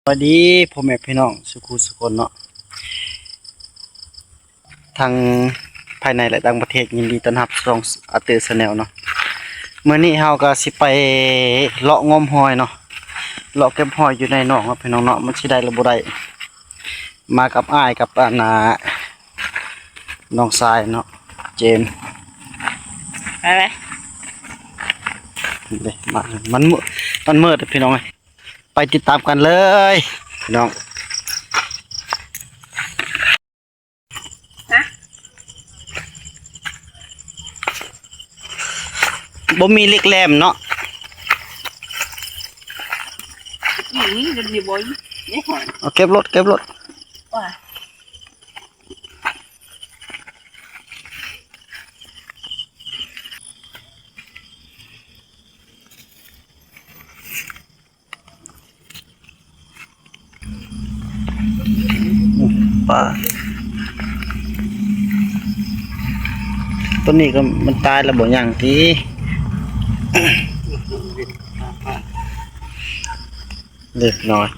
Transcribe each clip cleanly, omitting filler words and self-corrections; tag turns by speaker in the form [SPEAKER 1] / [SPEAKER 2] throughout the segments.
[SPEAKER 1] สวัสดีพ่อแม่พี่น้องสุขุสุคนเนาะทางภายในและต่างประเทศยินดีต้อนรับช่องอาเตอร์ชาแนลเนาะเมื่อนี้เฮาก็สิไปเลาะงมหอยเนาะเลาะเก็บหอยอยู่ในหนองครับพี่น้องเนาะมันสิได้หรือบ่ได้มากับอ้ายกับน้องชายเนาะเจมส์
[SPEAKER 2] ไปไหม
[SPEAKER 1] เด้มามันมืดพี่น้องเอ้ยไปติดตามกันเลยพี่น้องบ่มีเล็กแหลมเนาะ
[SPEAKER 2] นี่จะมีบอยนี่หอย
[SPEAKER 1] เอาเก็บรถ
[SPEAKER 2] ว่า
[SPEAKER 1] ปลาตัวนี้ก็มันตายแล้วบ่อย่างที่เล็กน้อย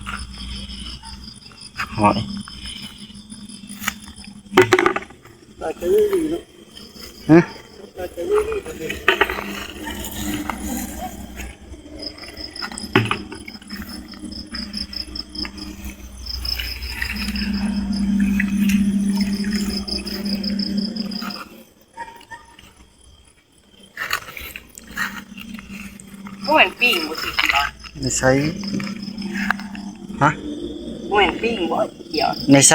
[SPEAKER 1] หอยฮะ
[SPEAKER 2] เหมือนปิ้งบ่สิเขียว
[SPEAKER 1] ในไซฮะ
[SPEAKER 2] เหมือนปิ้งบ่เขียว
[SPEAKER 1] ในไซ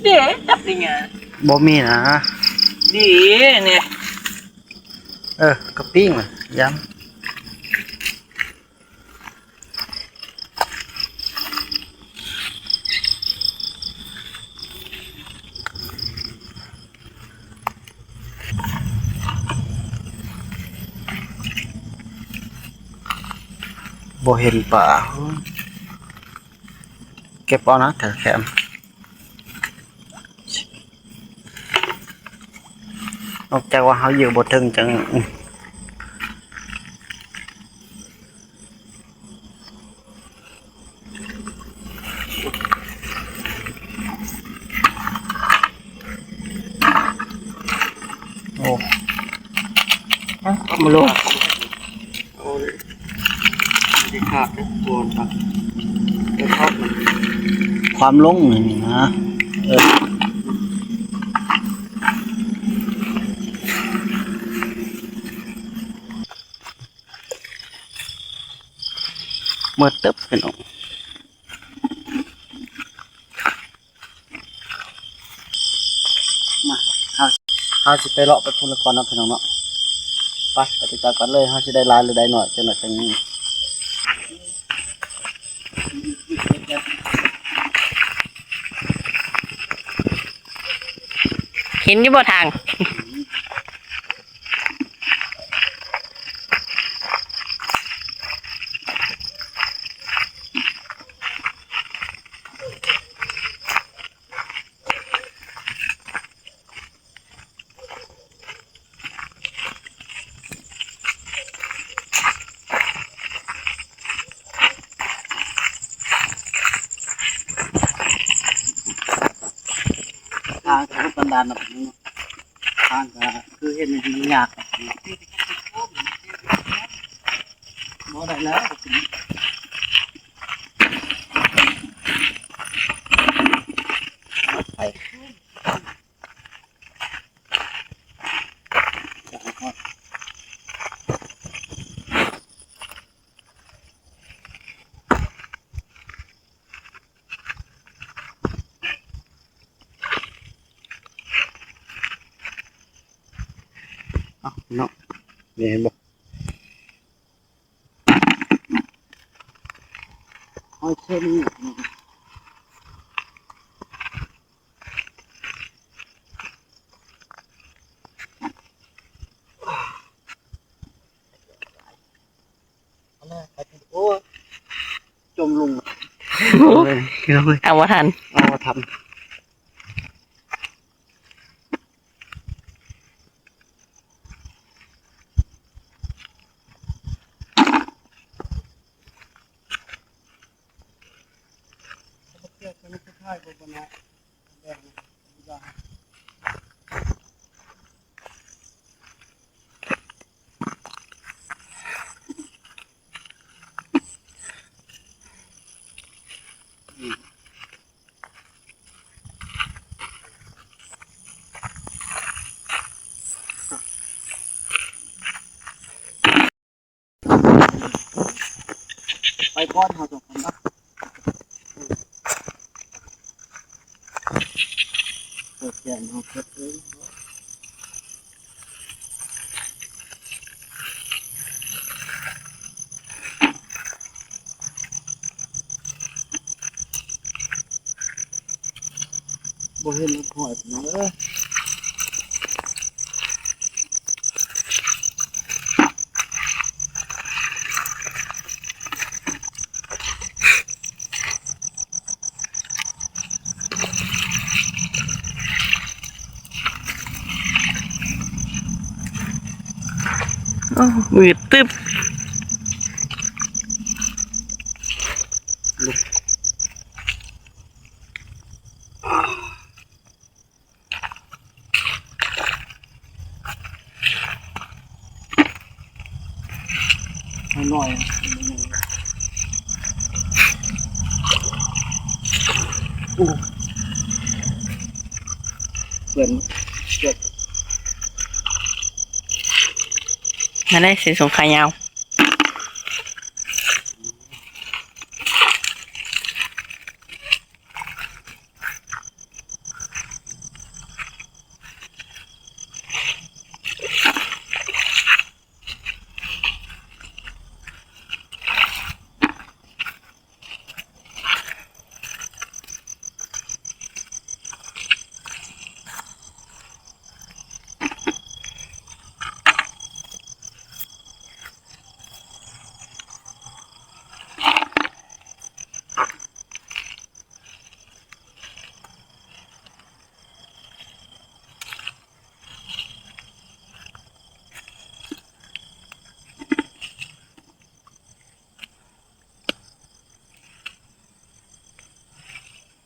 [SPEAKER 2] เด้จับได้ไง
[SPEAKER 1] บ่มีนะ
[SPEAKER 2] ดีเนี่ย
[SPEAKER 1] กระปิ้งย้ำบ่เห็นปลาเก็บเอานะแถวแคมนอกจากว่าเขาอยู่บ่ถึงจังโอ้มาลงที่ขาดตัวครับความลงนี่นะเมื่อตึ๊บเป็นองมาเขาสิไปเลาะไปพูนละครนะพี่น้องเนาะไปติดตามกันเลยเขาสิได้ลายหรือได้หน่อยจังหน่อยจังนี้
[SPEAKER 2] เห็นอยู่บ่ทาง
[SPEAKER 1] ทางคือบันดาลแบบนี้ทางก็คือเห็นมันยากบ่ได้แล้วไปเนาะนี่เห็นบ่หอยเชลล์โอ้จมลงเลย
[SPEAKER 2] เอาบ่ทัน
[SPEAKER 1] เอามาทำ ไปก้อนเขาจบกันนะเปิดแกนเขาเปิดเลยบ่เห็นมันหอยเลย
[SPEAKER 2] มืดตึ๊บ
[SPEAKER 1] หน่อยเปิดเกิด
[SPEAKER 2] นั่นได้สินสงขายาว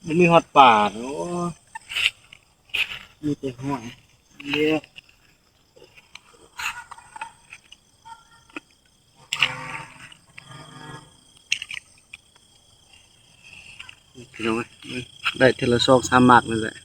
[SPEAKER 1] มันมีฮอตป่าโอ้มีแต่หอยเยอะพี่น้องได้เทละซอก3 หมากนั่นแหละ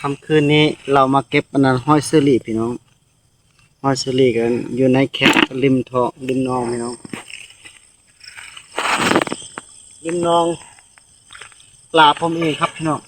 [SPEAKER 1] ค่ำคืนนี้เรามาเก็บอันนั้นห้อยเซอรี่พี่น้องห้อยเซอรี่กันอยู่ในแคปริมทองริมนองพี่น้องริมนองปลาผมเองครับพี่น้อง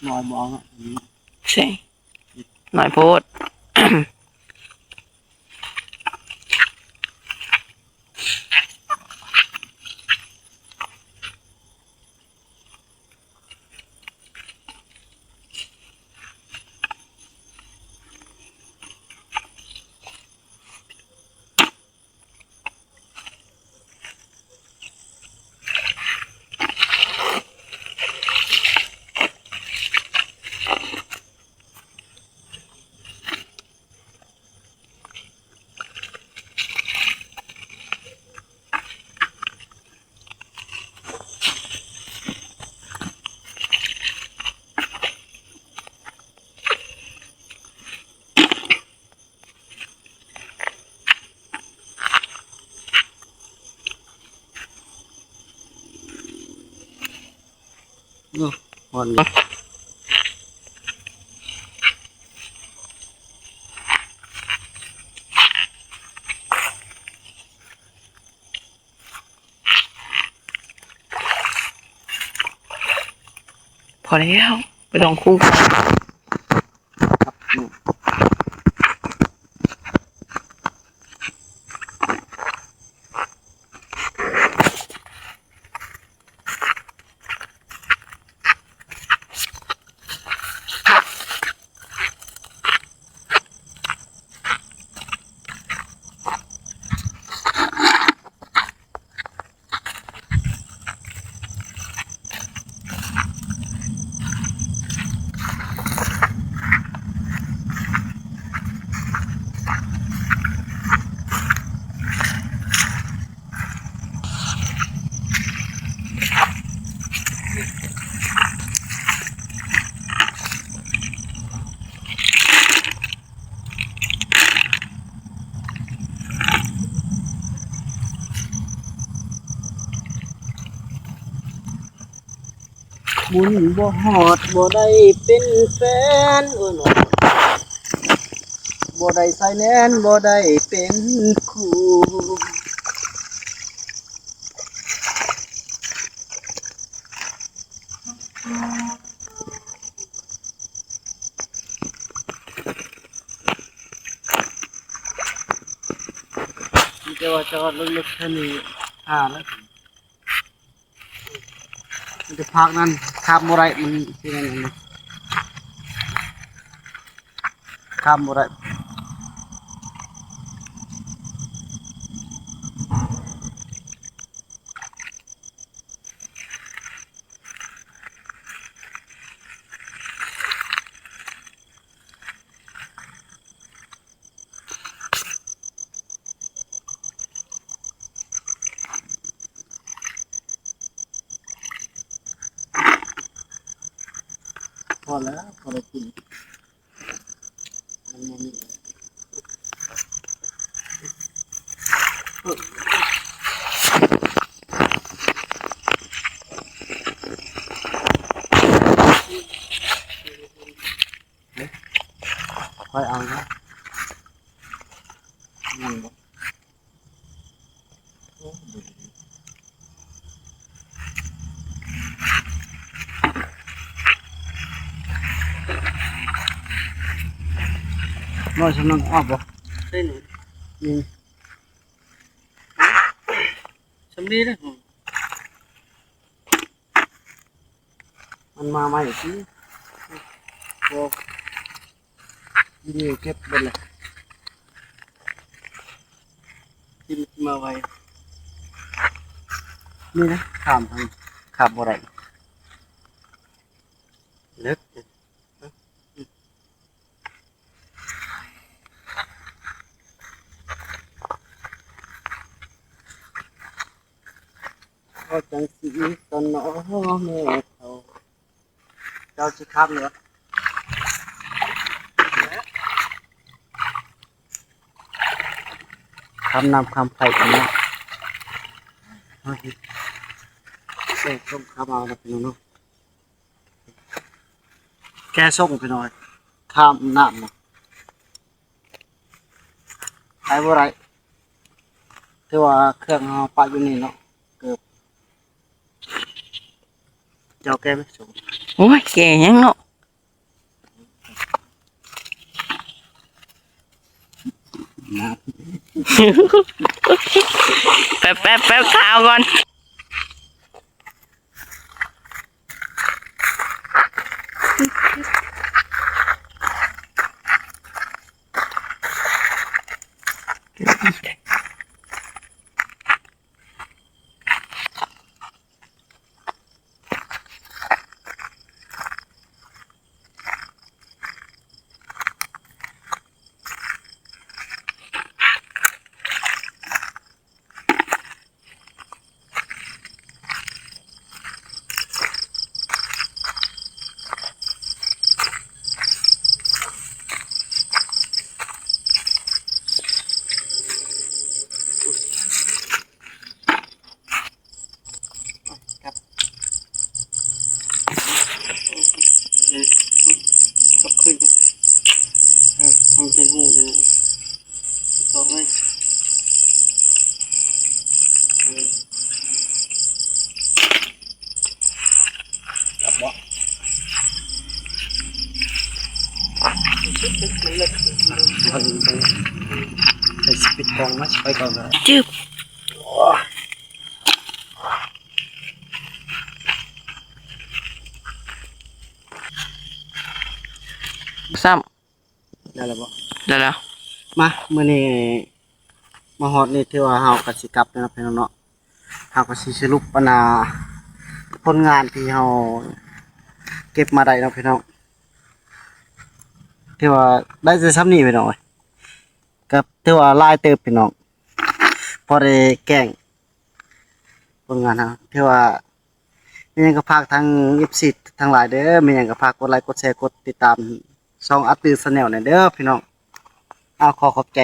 [SPEAKER 1] นอนมองอ่ะ
[SPEAKER 2] ใช่หน่อยโพด
[SPEAKER 1] หอน
[SPEAKER 2] พอแล้วไปลองคู่กัน
[SPEAKER 1] บุญบ่ฮอดบ่ได้เป็นแฟนโอ้ยบ่ได้ใส่แนนบ่ได้เป็นคู่มีแต่ว่าจอดลึกๆแค่นี้แล้วมันจะพักนั่นข้ามบ่ได้มันที่นั่นนะข้ามบ่ได้พอแล้วพอได้กินมันบ่มีค่อยเอานะนั่นบ่น้อยฉันนั่งออกบ่
[SPEAKER 2] ใช่หนู
[SPEAKER 1] นี่
[SPEAKER 2] สำลีนะ
[SPEAKER 1] มันมาใหม่สิบอกดีเก็บเบิดเลย
[SPEAKER 2] ที่มาไว
[SPEAKER 1] นี่นะข้ามทางข้ามบ่ได้
[SPEAKER 2] เล็ก
[SPEAKER 1] ก็จังสีตอนน้อแม่เขาเจ้าสิข้ามเหรอข้ามน้ำข้ามไฟกันนะเอาสิเส่ส้มข้ามเอาละพี่น้องเนาะแกส่งไปหน่อยข้ามน้ำนะไปบ่ไรที่ว่าเครื่องเอาปะอยู่นี่เนาะเกือบเจ้าแกไม่ส่ง
[SPEAKER 2] โอ้ยแก่ยังเนาะ
[SPEAKER 1] น้
[SPEAKER 2] แป๊บข้าวก่อน
[SPEAKER 1] ทำเป็นหูเลยต่อเลยจับบ่มันเล็กใส่สปิดกองนะไปก่อนนะ
[SPEAKER 2] จึ๊บซ้
[SPEAKER 1] ได้แล้วบ่
[SPEAKER 2] ำได้แล้ว
[SPEAKER 1] มามื้อนี้มาฮอดนี่ถือว่าเฮาก็สิกลับนะครับพี่น้องเนาะเฮาก็สิสรุปปัญหาผลงานที่เฮาเก็บมาได้เนาะพี่น้องถือว่าได้จะซ้ำนี้พี่น้องเอ้ยก็ถือว่าหลายเติบพี่น้องพอได้แกล้งผลงานเฮาถือว่ามีหยังก็ฝากทาง FC ทั้งหลายเด้อมีหยังก็ฝากกดไลค์กดแชร์กดติดตามช่องอัตตือ Channel หน่อยเด้อพี่น้องขอขอบใจ